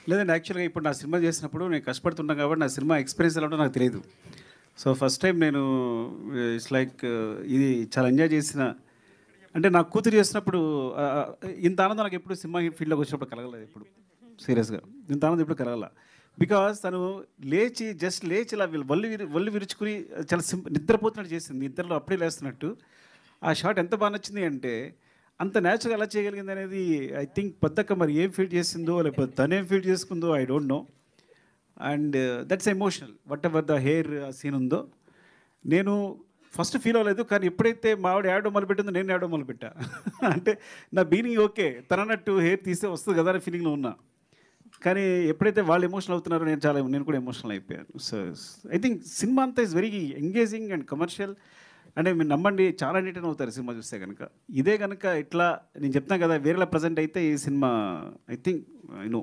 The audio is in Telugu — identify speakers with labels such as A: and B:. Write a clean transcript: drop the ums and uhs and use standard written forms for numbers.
A: లేదండి, యాక్చువల్‌గా ఇప్పుడు నా సినిమా చేసినప్పుడు నేను కష్టపడుతున్నాను కాబట్టి నా సినిమా ఎక్స్‌పీరియన్స్ ఎలా ఉంటదో నాకు తెలీదు. సో, ఫస్ట్ టైం నేను ఇట్స్ లైక్ ఇది చాలా ఎంజాయ్ చేసిన, అంటే నా కూతురు చేసినప్పుడు ఆహ్, ఆహ్, ఇంత ఆనందం నాకెప్పుడు సినిమా ఫీల్డ్‌లోకి వచ్చినప్పుడు కలగలేదు ఎప్పుడు. సీరియస్‌గా. ఇంత ఆనందం ఎప్పుడు కలగల. బికాజ్ తను లేచి జస్ట్ లేచి ఇలా ఒళ్ళు విరుచుకుని చాలా నిద్రపోతున్నట్టు చేసింది. నిద్రలో అప్పుడే లేస్తున్నట్టు. ఆ షాట్ ఎంత బా నచ్చింది అంటే, అంత నేచురల్‌గా ఎలా చేయగలిగిందనేది ఐ థింక్ పెద్దక్క మరి ఏం ఫీల్ చేసిందో, లేకపోతే తనేం ఫీల్ చేసుకుందో I don't know. And that's emotional. Whatever the hair scene ఉందో, నేను ఫస్ట్ ఫీల్ అవ్వలేదు. కానీ ఎప్పుడైతే మా ఆవిడ ఏడవడం మొదలుపెట్టిందో నేను ఏడవడం మొదలుపెట్టా. అంటే నా బిగినింగ్ ఓకే. తనన్నట్టు హెయిర్ తీస్తే వస్తది కదా అనే ఫీలింగ్‌లో ఉన్నా. కానీ ఎప్పుడైతే వాళ్ళు ఎమోషనల్ అవుతున్నారో నేను కూడా ఎమోషనల్ అయిపోయాను. సో, ఐ థింక్ సినిమా అంతా is very engaging and commercial. అంటే మీరు నమ్మండి, చాలా ఎంటర్‌టైన్ అవుతారు సినిమా చూస్తే గనక. ఇదే గనక ఇట్లా నేను చెప్తాను కదా వేరేలా ప్రెజెంట్ అయితే ఈ cinema I think I know